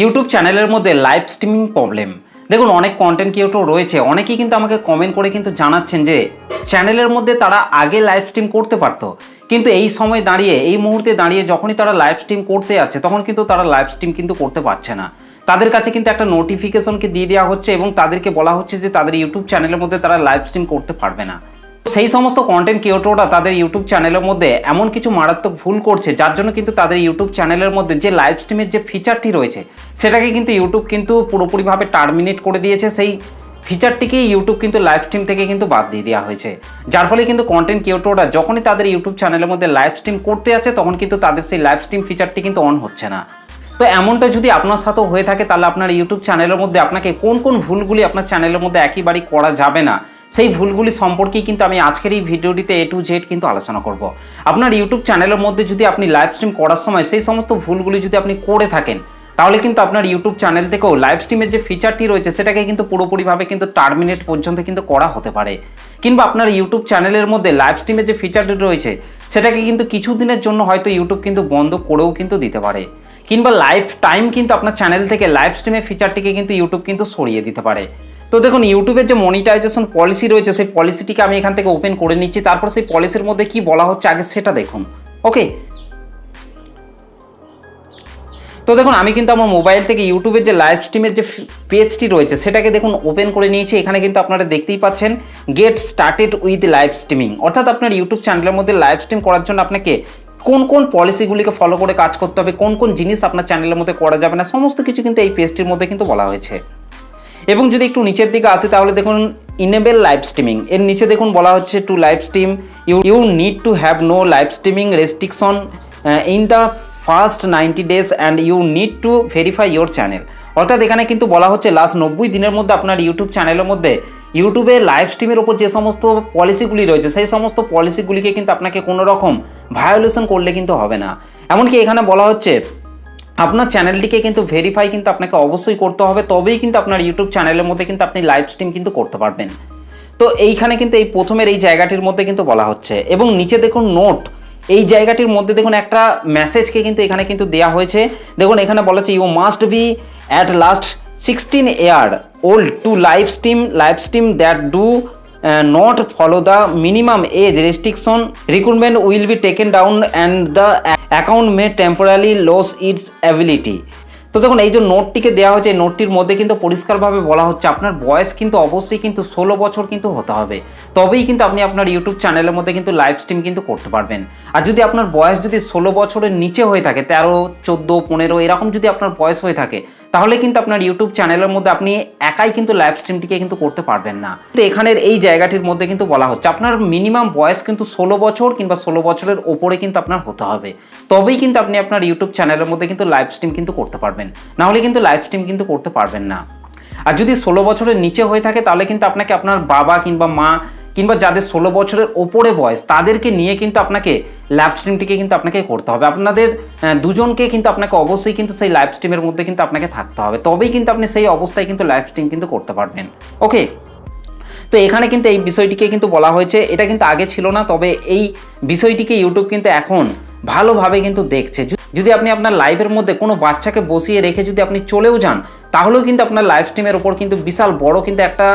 YouTube চ্যানেলের মধ্যে live streaming problem. দেখুন, অনেক কন্টেন্ট ক্রিয়েটর রয়েছে, অনেকেই কিন্তু আমাকে কমেন্ট করে কিন্তু জানাচ্ছেন যে চ্যানেলের মধ্যে তারা আগে লাইভ স্ট্রিম করতে পারতো, কিন্তু এই সময় দাঁড়িয়ে, এই মুহূর্তে দাঁড়িয়ে যখনই তারা লাইভ স্ট্রিম করতে যাচ্ছে তখন কিন্তু তারা লাইভ স্ট্রিম কিন্তু করতে পারছে না। তাদের কাছে কিন্তু একটা নোটিফিকেশনকে দিয়ে দেওয়া হচ্ছে এবং তাদেরকে বলা হচ্ছে যে তাদের ইউটিউব চ্যানেলের মধ্যে তারা লাইভ স্ট্রিম করতে পারবে না। সেই সমস্ত কন্টেন্ট ক্রিয়েটররা তাদের ইউটিউব চ্যানেলের মধ্যে এমন কিছু মারাত্মক ভুল করছে, যার জন্য কিন্তু তাদের ইউটিউব চ্যানেলের মধ্যে যে লাইভ স্ট্রিমের যে ফিচারটি রয়েছে সেটাকে কিন্তু ইউটিউব কিন্তু পুরোপুরিভাবে টার্মিনেট করে দিয়েছে। সেই ফিচারটিকেই ইউটিউব কিন্তু লাইভ স্ট্রিম থেকে কিন্তু বাদ দিয়ে দেওয়া হয়েছে, যার ফলে কিন্তু কন্টেন্ট ক্রিয়েটররা যখনই তাদের ইউটিউব চ্যানেলের মধ্যে লাইভ স্ট্রিম করতে যাচ্ছে তখন কিন্তু তাদের সেই লাইভ স্ট্রিম ফিচারটি কিন্তু অন হচ্ছে না। তো এমনটা যদি আপনার সাথেও হয়ে থাকে তাহলে আপনার ইউটিউব চ্যানেলের মধ্যে আপনাকে কোন কোন ভুলগুলি আপনার চ্যানেলের মধ্যে একেবারেই করা যাবে না, সেই ভুলগুলি সম্পর্কেই কিন্তু আমি আজকের এই ভিডিওটিতে A to Z কিন্তু আলোচনা করব। আপনার ইউটিউব চ্যানেলের মধ্যে যদি আপনি লাইভ স্ট্রিম করার সময় সেই সমস্ত ভুলগুলি যদি আপনি করে থাকেন তাহলে কিন্তু আপনার ইউটিউব চ্যানেল থেকেও লাইভ স্ট্রিমের যে ফিচারটি রয়েছে সেটাকে কিন্তু পুরোপুরিভাবে কিন্তু টার্মিনেট পর্যন্ত কিন্তু করা হতে পারে, কিংবা আপনার ইউটিউব চ্যানেলের মধ্যে লাইভ স্ট্রিমের যে ফিচারটি রয়েছে সেটাকে কিন্তু কিছুদিনের জন্য হয়তো ইউটিউব কিন্তু বন্ধ করেও কিন্তু দিতে পারে, কিংবা লাইফ টাইম কিন্তু আপনার চ্যানেল থেকে লাইভ স্ট্রিমের ফিচারটিকে কিন্তু ইউটিউব কিন্তু সরিয়ে দিতে পারে। তো দেখুন, ইউটিউবের যে মনিটাইজেশন পলিসি রয়েছে সেই পলিসিটিকে আমি এখান থেকে ওপেন করে নিচ্ছি, তারপর সেই পলিসির মধ্যে কি বলা হচ্ছে আগে সেটা দেখুন। ওকে, তো দেখুন আমি কিন্তু আমার মোবাইল থেকে ইউটিউবের যে লাইভ স্ট্রিমের যে পেজটি রয়েছে সেটাকে দেখুন ওপেন করে নিয়েছি। এখানে কিন্তু আপনারা দেখতেই পাচ্ছেন get started with live streaming, অর্থাৎ আপনার ইউটিউব চ্যানেলের মধ্যে লাইভ স্ট্রিম করার জন্য আপনাকে কোন কোন পলিসিগুলিকে ফলো করে কাজ করতে হবে, কোন কোন জিনিস আপনার চ্যানেলের মধ্যে করা যাবে না, সমস্ত কিছু কিন্তু এই পেজটির মধ্যে কিন্তু বলা হয়েছে। এবং যদি একটু নিচের দিকে আসে তাহলে দেখুন ইনেবল লাইভ স্ট্রিমিং, এর নিচে দেখুন বলা হচ্ছে to live stream you need to have no live streaming restriction in the first 90 days and you need to verify your channel. অর্থাৎ এখানে কিন্তু বলা হচ্ছে লাস্ট 90 দিনের মধ্যে আপনার ইউটিউব চ্যানেলের মধ্যে ইউটিউবে লাইভ স্ট্রিমের ওপর যে সমস্ত পলিসিগুলি রয়েছে সেই সমস্ত পলিসিগুলিকে কিন্তু আপনাকে কোনো রকম ভায়োলেশন করলে কিন্তু হবে না। এমনকি এখানে বলা হচ্ছে আপনার চ্যানেলটিকে কিন্তু ভেরিফাই কিন্তু আপনাকে অবশ্যই করতে হবে, তবেই কিন্তু আপনার ইউটিউব চ্যানেলের মধ্যে কিন্তু আপনি লাইভ স্ট্রিম কিন্তু করতে পারবেন। তো এইখানে কিন্তু এই প্রথমের এই জায়গাটির মধ্যে কিন্তু বলা হচ্ছে, এবং নিচে দেখুন নোট, এই জায়গাটির মধ্যে দেখুন একটা মেসেজকে কিন্তু এখানে কিন্তু দেওয়া হয়েছে। দেখুন এখানে বলা হচ্ছে you must be at last 16 year old to live stream that do not follow the minimum age restriction requirement will be taken down and the account may temporarily lose its ability। তো দেখুন এই যে নোটটিকে দেওয়া হয়েছে এই নোটটির মধ্যে কিন্তু পরিষ্কারভাবে বলা হচ্ছে আপনার বয়স কিন্তু অবশ্যই কিন্তু 16 বছর কিন্তু হতে হবে, তবেই কিন্তু আপনি আপনার ইউটিউব চ্যানেলের মধ্যে কিন্তু লাইভ স্ট্রিম কিন্তু করতে পারবেন। আর যদি আপনার বয়স যদি 16 বছরের নিচে হয়ে থাকে, 13, 14, 15 এরকম যদি আপনার বয়স হয়ে থাকে তাহলে কিন্তু আপনার ইউটিউব চ্যানেলের মধ্যে আপনি একাই কিন্তু লাইভ স্ট্রিমটিকে কিন্তু করতে পারবেন না। তো এখানের এই জায়গাটির মধ্যে কিন্তু বলা হচ্ছে আপনার মিনিমাম বয়স কিন্তু 16 বছর কিংবা 16 বছরের ওপরে কিন্তু আপনার হতে হবে, তবেই কিন্তু আপনি আপনার ইউটিউব চ্যানেলের মধ্যে কিন্তু লাইভ স্ট্রিম কিন্তু করতে পারবেন, না হলে কিন্তু লাইভ স্ট্রিম কিন্তু করতে পারবেন না। আর যদি 16 বছরের নিচে হয়ে থাকে তাহলে কিন্তু আপনাকে আপনার বাবা কিংবা মা কিংবা যাদের 16 বছরের ওপরে বয়স তাদেরকে নিয়ে কিন্তু আপনাকে লাইভ স্ট্রিমটিকে কিন্তু আপনাকে করতে হবে। আপনাদের দুজনকে কিন্তু আপনাকে অবশ্যই কিন্তু সেই লাইভ স্ট্রিমের মধ্যে কিন্তু আপনাকে থাকতে হবে, তবেই কিন্তু আপনি সেই অবস্থায় কিন্তু লাইভ স্ট্রিম কিন্তু করতে পারবেন। ওকে, তো এখানে কিন্তু এই বিষয়টিকে কিন্তু বলা হয়েছে, এটা কিন্তু আগে ছিল না, তবে এই বিষয়টিকে ইউটিউব কিন্তু এখন ভালোভাবে কিন্তু দেখছে। যদি আপনি আপনার লাইভের মধ্যে কোনো বাচ্চাকে বসিয়ে রেখে যদি আপনি চলেও যান তাহলেও কিন্তু আপনার লাইভ স্ট্রিমের ওপর কিন্তু বিশাল বড় কিন্তু একটা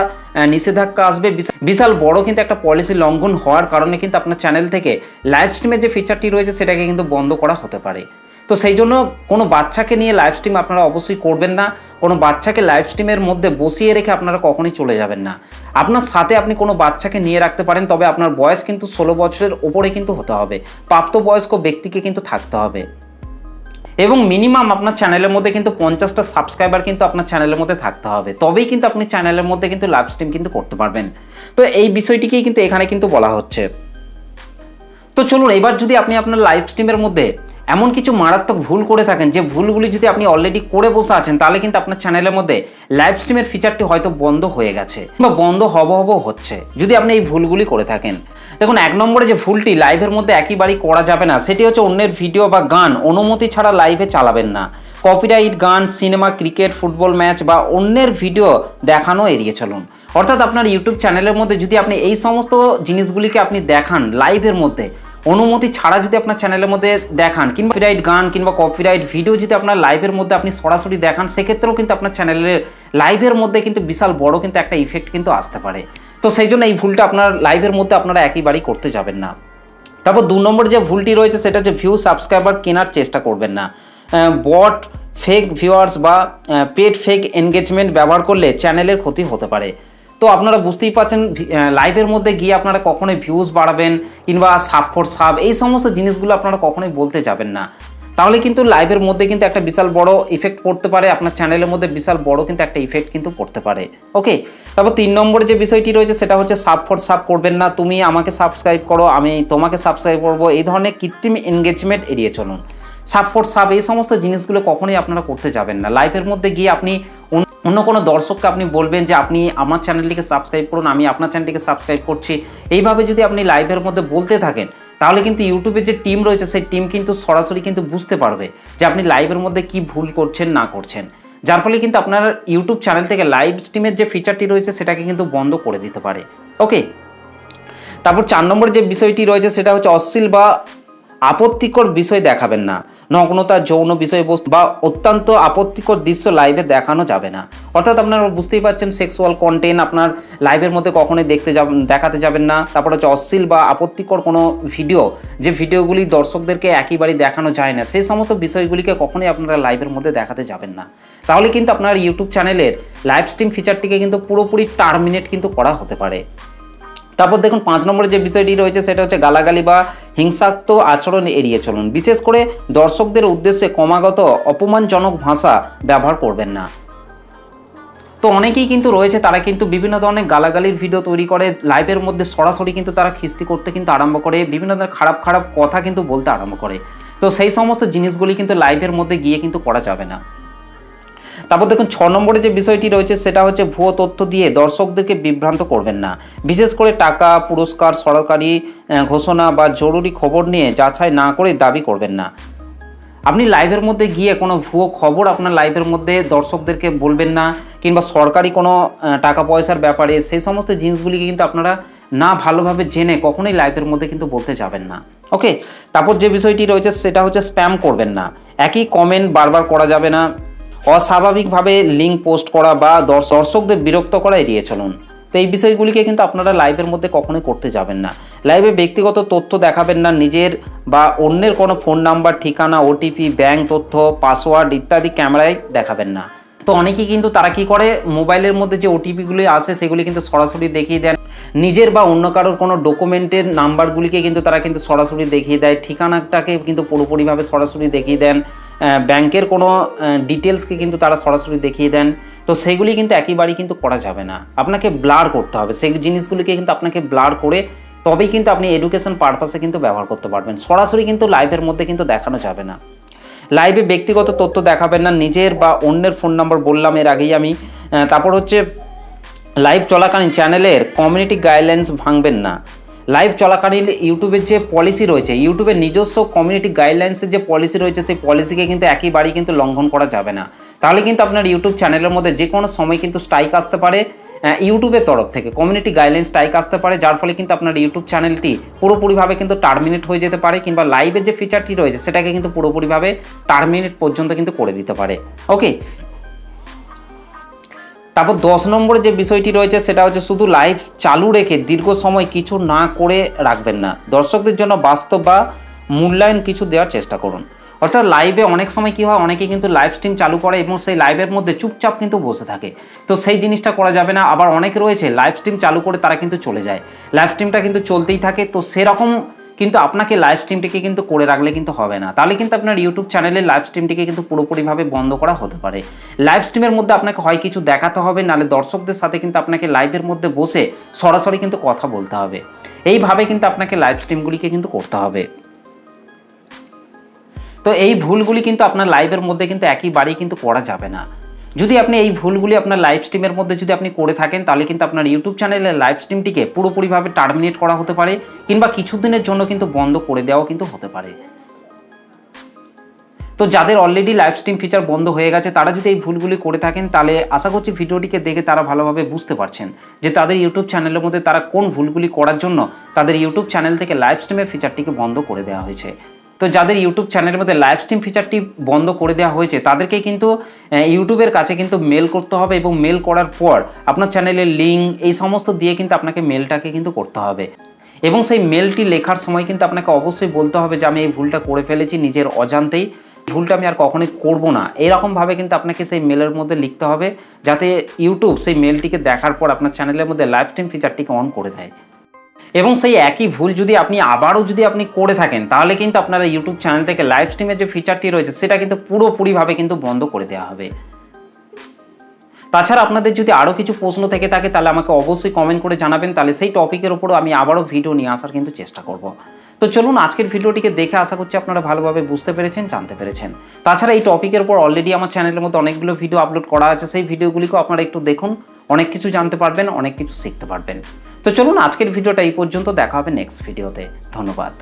নিষেধাজ্ঞা আসবে, বিশাল বড় কিন্তু একটা পলিসি লঙ্ঘন হওয়ার কারণে কিন্তু আপনার চ্যানেল থেকে লাইভ স্ট্রিমের যে ফিচারটি রয়েছে সেটাকে কিন্তু বন্ধ করা হতে পারে। তো সেই জন্য কোনো বাচ্চাকে নিয়ে লাইভ স্ট্রিম আপনারা অবশ্যই করবেন না, কোনো বাচ্চাকে লাইভ স্ট্রিমের মধ্যে বসিয়ে রেখে আপনারা কখনোই চলে যাবেন না। আপনার সাথে আপনি কোনো বাচ্চাকে নিয়ে রাখতে পারেন, তবে আপনার বয়স কিন্তু 16 বছরের ওপরে কিন্তু হতে হবে, প্রাপ্তবয়স্ক ব্যক্তিকে কিন্তু থাকতে হবে, এবং মিনিমাম আপনার চ্যানেলের মধ্যে কিন্তু 50টা সাবস্ক্রাইবার কিন্তু আপনার চ্যানেলের মধ্যে থাকতে হবে, তবেই কিন্তু আপনি চ্যানেলের মধ্যে কিন্তু লাইভ স্ট্রিম কিন্তু করতে পারবেন। তো এই বিষয়টিকেই কিন্তু এখানে কিন্তু বলা হচ্ছে। তো চলুন এবার যদি আপনি আপনার লাইভ স্ট্রিমের মধ্যে এমন কিছু মারাত্মক ভুল করে থাকেন যে ভুলগুলি যদি আপনি অলরেডি করে বসে আছেন তাহলে কিন্তু আপনার চ্যানেলের মধ্যে লাইভ স্ট্রিমের ফিচারটি হয়তো বন্ধ হয়ে গেছে বা বন্ধ হব হচ্ছে যদি আপনি এই ভুলগুলি করে থাকেন। দেখুন, 1 নম্বরে যে ভুলটি লাইভের মধ্যে একেবারেই করা যাবে না সেটি হচ্ছে অন্যের ভিডিও বা গান অনুমতি ছাড়া লাইভে চালাবেন না। কপিরাইট গান, সিনেমা, ক্রিকেট, ফুটবল ম্যাচ বা অন্যের ভিডিও দেখানো এড়িয়ে চলুন। অর্থাৎ আপনার ইউটিউব চ্যানেলের মধ্যে যদি আপনি এই সমস্ত জিনিসগুলিকে আপনি দেখান লাইভের মধ্যে, অনুমতি ছাড়া যদি আপনার চ্যানেলের মধ্যে দেখান, কিংবা কপিরাইট গান কিংবা কপিরাইট ভিডিও যদি আপনার লাইভের মধ্যে আপনি সরাসরি দেখান, সেক্ষেত্রেও কিন্তু আপনার চ্যানেলের লাইভের মধ্যে কিন্তু বিশাল বড় কিন্তু একটা ইফেক্ট কিন্তু আসতে পারে। তো সেই জন্য এই ভুলটা আপনার লাইভের মধ্যে আপনারা একেবারেই করতে যাবেন না। তারপর 2 নম্বর যে ভুলটি রয়েছে সেটা হচ্ছে ভিউ সাবস্ক্রাইবার কেনার চেষ্টা করবেন না। বট, ফেক ভিউয়ার্স বা পেড ফেক এনগেজমেন্ট ব্যবহার করলে চ্যানেলের ক্ষতি হতে পারে। তো আপনারা বুঝতেই পারছেন, লাইভের মধ্যে গিয়ে আপনারা কখনোই ভিউজ বাড়াবেন কিংবা সাব ফর সাব এই সমস্ত জিনিসগুলো আপনারা কখনোই বলতে যাবেন না। তাহলে কিন্তু লাইভের মধ্যে কিন্তু একটা বিশাল বড় ইফেক্ট পড়তে পারে, আপনার চ্যানেলের মধ্যে বিশাল বড় কিন্তু একটা ইফেক্ট কিন্তু পড়তে পারে। ওকে, তারপর 3 নম্বরে যে বিষয়টি রয়েছে সেটা হচ্ছে সাব ফর সাব করবেন না। তুমি আমাকে সাবস্ক্রাইব করো, আমি তোমাকে সাবস্ক্রাইব করবো, এই ধরনের কৃত্রিম এনগেজমেন্ট এড়িয়ে চলুন। সাব ফর সাব এই সমস্ত জিনিসগুলো কখনোই আপনারা করতে যাবেন না। লাইভের মধ্যে গিয়ে আপনি অন্য কোনো দর্শককে আপনি বলবেন যে আপনি আমার চ্যানেলটিকে সাবস্ক্রাইব করুন, আমি আপনার চ্যানেলটিকে সাবস্ক্রাইব করছি, এইভাবে যদি আপনি লাইভের মধ্যে বলতে থাকেন তাহলে কিন্তু ইউটিউবের যে টিম রয়েছে সেই টিম কিন্তু সরাসরি কিন্তু বুঝতে পারবে যে আপনি লাইভের মধ্যে কি ভুল করছেন না করছেন, যার ফলে কিন্তু আপনার ইউটিউব চ্যানেল থেকে লাইভ স্ট্রিমের যে ফিচারটি রয়েছে সেটাকে কিন্তু বন্ধ করে দিতে পারে। ওকে, তারপর 4 নম্বর যে বিষয়টি রয়েছে সেটা হচ্ছে অশ্লীল বা আপত্তিকর বিষয় দেখাবেন না। নগ্নতা, যৌন বিষয়বস্তু বা অত্যন্ত আপত্তিকর দৃশ্য লাইভে দেখানো যাবে না। অর্থাৎ আপনারা বুঝতেই পারছেন, সেক্সুয়াল কন্টেন্ট আপনার লাইভের মধ্যে কখনোই দেখাতে যাবেন না। তারপর হচ্ছে অশ্লীল বা আপত্তিকর কোনো ভিডিও, যে ভিডিওগুলি দর্শকদেরকে একেবারেই দেখানো যায় না, সেই সমস্ত বিষয়গুলিকে কখনোই আপনারা লাইভের মধ্যে দেখাতে যাবেন না। তাহলে কিন্তু আপনার ইউটিউব চ্যানেলের লাইভ স্ট্রিম ফিচারটিকে কিন্তু পুরোপুরি টার্মিনেট কিন্তু করা হতে পারে। তারপর দেখুন 5 নম্বরে যে বিষয়টি রয়েছে সেটা হচ্ছে গালাগালি বা হিংসাত্মক আচরণ এড়িয়ে চলুন। বিশেষ করে দর্শকদের উদ্দেশ্যে ক্রমাগত অপমানজনক ভাষা ব্যবহার করবেন না। তো অনেকেই কিন্তু রয়েছে তারা কিন্তু বিভিন্ন ধরনের গালাগালির ভিডিও তৈরি করে, লাইভের মধ্যে সরাসরি কিন্তু তারা খিস্তি করতে কিন্তু আরম্ভ করে, বিভিন্ন ধরনের খারাপ খারাপ কথা কিন্তু বলতে আরম্ভ করে। তো সেই সমস্ত জিনিসগুলি কিন্তু লাইভের মধ্যে গিয়ে কিন্তু করা যাবে না। তারপর দেখুন 6 নম্বরে যে বিষয়টি রয়েছে সেটা হচ্ছে ভুয়ো তথ্য দিয়ে দর্শকদেরকে বিভ্রান্ত করবেন না। বিশেষ করে টাকা, পুরস্কার, সরকারি ঘোষণা বা জরুরি খবর নিয়ে যাচাই না করে দাবি করবেন না। আপনি লাইভের মধ্যে গিয়ে কোনো ভুয়ো খবর আপনার লাইভের মধ্যে দর্শকদেরকে বলবেন না, কিংবা সরকারি কোনো টাকা পয়সার ব্যাপারে সেই সমস্ত জিনিসগুলিকে কিন্তু আপনারা না ভালোভাবে জেনে কখনোই লাইভের মধ্যে কিন্তু বলতে যাবেন না। ওকে, তারপর যে বিষয়টি রয়েছে সেটা হচ্ছে স্প্যাম করবেন না। একই কমেন্ট বারবার করা যাবে না। অস্বাভাবিকভাবে লিঙ্ক পোস্ট করা বা দর্শকদের বিরক্ত করা এড়িয়ে চলুন। তো এই বিষয়গুলিকে কিন্তু আপনারা লাইভের মধ্যে কখনোই করতে যাবেন না। লাইভে ব্যক্তিগত তথ্য দেখাবেন না, নিজের বা অন্যের কোনো ফোন নাম্বার, ঠিকানা, ওটিপি, ব্যাংক তথ্য, পাসওয়ার্ড ইত্যাদি ক্যামেরায় দেখাবেন না। তো অনেকেই কিন্তু তারা কি করে, মোবাইলের মধ্যে যে ওটিপিগুলি আসে সেগুলি কিন্তু সরাসরি দেখিয়ে দেন, নিজের বা অন্য কারোর কোনো ডকুমেন্টের নাম্বারগুলিকে কিন্তু তারা কিন্তু সরাসরি দেখিয়ে দেয়, ঠিকানাটাকে কিন্তু পুরোপুরিভাবে সরাসরি দেখিয়ে দেন, ব্যাংকের কোনো ডিটেলসকে কিন্তু তারা সরাসরি দেখিয়ে দেন। তো সেইগুলি কিন্তু একেবারেই কিন্তু করা যাবে না, আপনাকে ব্লার করতে হবে সেই জিনিসগুলিকে, কিন্তু আপনাকে ব্লার করে তবেই কিন্তু আপনি এডুকেশন পারপাসে কিন্তু ব্যবহার করতে পারবেন। সরাসরি কিন্তু লাইভের মধ্যে কিন্তু দেখানো যাবে না। লাইভে ব্যক্তিগত তথ্য দেখাবেন না, নিজের বা অন্যের ফোন নাম্বার বললাম এর আগেই আমি। তারপর হচ্ছে লাইভ চলাকালীন চ্যানেলের কমিউনিটি গাইডলাইন্স ভাঙবেন না। লাইভ চলাকালীন ইউটিউবের যে পলিসি রয়েছে, ইউটিউবের নিজস্ব কমিউনিটি গাইডলাইন্সের যে পলিসি রয়েছে সেই পলিসিকে কিন্তু একেবারেই কিন্তু লঙ্ঘন করা যাবে না। তাহলে কিন্তু আপনার ইউটিউব চ্যানেলের মধ্যে যে কোনো সময় কিন্তু স্ট্রাইক আসতে পারে, ইউটিউবের তরফ থেকে কমিউনিটি গাইডলাইন স্ট্রাইক আসতে পারে, যার ফলে কিন্তু আপনার ইউটিউব চ্যানেলটি পুরোপুরিভাবে কিন্তু টার্মিনেট হয়ে যেতে পারে, কিংবা লাইভের যে ফিচারটি রয়েছে সেটাকে কিন্তু পুরোপুরিভাবে টার্মিনেট পর্যন্ত কিন্তু করে দিতে পারে। ওকে, তারপর 10 নম্বরে যে বিষয়টি রয়েছে সেটা হচ্ছে শুধু লাইভ চালু রেখে দীর্ঘ সময় কিছু না করে রাখবেন না। দর্শকদের জন্য বাস্তব বা মূল্যায়ন কিছু দেওয়ার চেষ্টা করুন। অর্থাৎ লাইভে অনেক সময় কী হয়, অনেকে কিন্তু লাইভ স্ট্রিম চালু করে এবং সেই লাইভের মধ্যে চুপচাপ কিন্তু বসে থাকে। তো সেই জিনিসটা করা যাবে না। আবার অনেকে রয়েছে লাইভ স্ট্রিম চালু করে তারা কিন্তু চলে যায়, লাইভ স্ট্রিমটা কিন্তু চলতেই থাকে। তো সেরকম কিন্তু আপনাকে লাইভ স্ট্রিমটিকে কিন্তু করে রাখলে কিন্তু হবে না, তাহলে কিন্তু আপনার ইউটিউব চ্যানেলের লাইভ স্ট্রিমটিকে কিন্তু পুরোপুরিভাবে বন্ধ করা হতে পারে। লাইভ স্ট্রিমের মধ্যে আপনাকে হয় কিছু দেখাতে হবে, নাহলে দর্শকদের সাথে কিন্তু আপনাকে লাইভের মধ্যে বসে সরাসরি কিন্তু কথা বলতে হবে। এইভাবে কিন্তু আপনাকে লাইভ স্ট্রিমগুলিকে কিন্তু করতে হবে। তো এই ভুলগুলি কিন্তু আপনার লাইভের মধ্যে কিন্তু একেবারেই কিন্তু করা যাবে না। যদি আপনি এই ভুলগুলি আপনার লাইভ স্ট্রিমের মধ্যে যদি আপনি করে থাকেন তাহলে কিন্তু আপনার ইউটিউব চ্যানেলের লাইভ স্ট্রিমটিকে পুরোপুরিভাবে টার্মিনেট করা হতে পারে, কিংবা কিছুদিনের জন্য কিন্তু বন্ধ করে দেওয়াও কিন্তু হতে পারে। তো তো যাদের অলরেডি লাইভ স্ট্রিম ফিচার বন্ধ হয়ে গেছে তারা যদি এই ভুলগুলি করে থাকেন তাহলে আশা করছি ভিডিওটিকে দেখে তারা ভালোভাবে বুঝতে পারছেন যে তাদের ইউটিউব চ্যানেলের মধ্যে তারা কোন ভুলগুলি করার জন্য তাদের ইউটিউব চ্যানেল থেকে লাইভ স্ট্রিমের ফিচারটিকে বন্ধ করে দেওয়া হয়েছে। তো যাদের ইউটিউব চ্যানেলের মধ্যে লাইভ স্ট্রিম ফিচারটি বন্ধ করে দেওয়া হয়েছে তাদেরকে কিন্তু ইউটিউবের কাছে কিন্তু মেল করতে হবে এবং মেল করার পর আপনার চ্যানেলের লিঙ্ক এই সমস্ত দিয়ে কিন্তু আপনাকে মেলটাকে কিন্তু করতে হবে এবং সেই মেলটি লেখার সময় কিন্তু আপনাকে অবশ্যই বলতে হবে যে আমি এই ভুলটা করে ফেলেছি নিজের অজান্তেই, ভুলটা আমি আর কখনোই করব না, এরকমভাবে কিন্তু আপনাকে সেই মেলের মধ্যে লিখতে হবে যাতে ইউটিউব সেই মেলটিকে দেখার পর আপনার চ্যানেলের মধ্যে লাইভ স্ট্রিম ফিচারটিকে অন করে দেয়। এবং সেই একই ভুল যদি আপনি করে থাকেন তাহলে কিন্তু আপনারা ইউটিউব চ্যানেল থেকে লাইভ স্ট্রিমের যে ফিচারটি রয়েছে সেটা কিন্তু পুরোপুরিভাবে কিন্তু বন্ধ করে দেওয়া হবে। তাছাড়া আপনাদের যদি আরও কিছু প্রশ্ন থেকে থাকে তাহলে আমাকে অবশ্যই কমেন্ট করে জানাবেন, তাহলে সেই টপিকের উপরও আমি আবারও ভিডিও নিয়ে আসার কিন্তু চেষ্টা করব। তো চলুন আজকের ভিডিওটিকে দেখে আশা করছি আপনারা ভালোভাবে বুঝতে পেরেছেন, জানতে পেরেছেন। তাছাড়া এই টপিকের উপর অলরেডি আমার চ্যানেলের মধ্যে অনেকগুলো ভিডিও আপলোড করা আছে, সেই ভিডিওগুলিকেও আপনারা একটু দেখুন, অনেক কিছু জানতে পারবেন, অনেক কিছু শিখতে পারবেন। তো চলুন আজকের ভিডিওটা এই পর্যন্ত, দেখা হবে নেক্সট ভিডিওতে। ধন্যবাদ।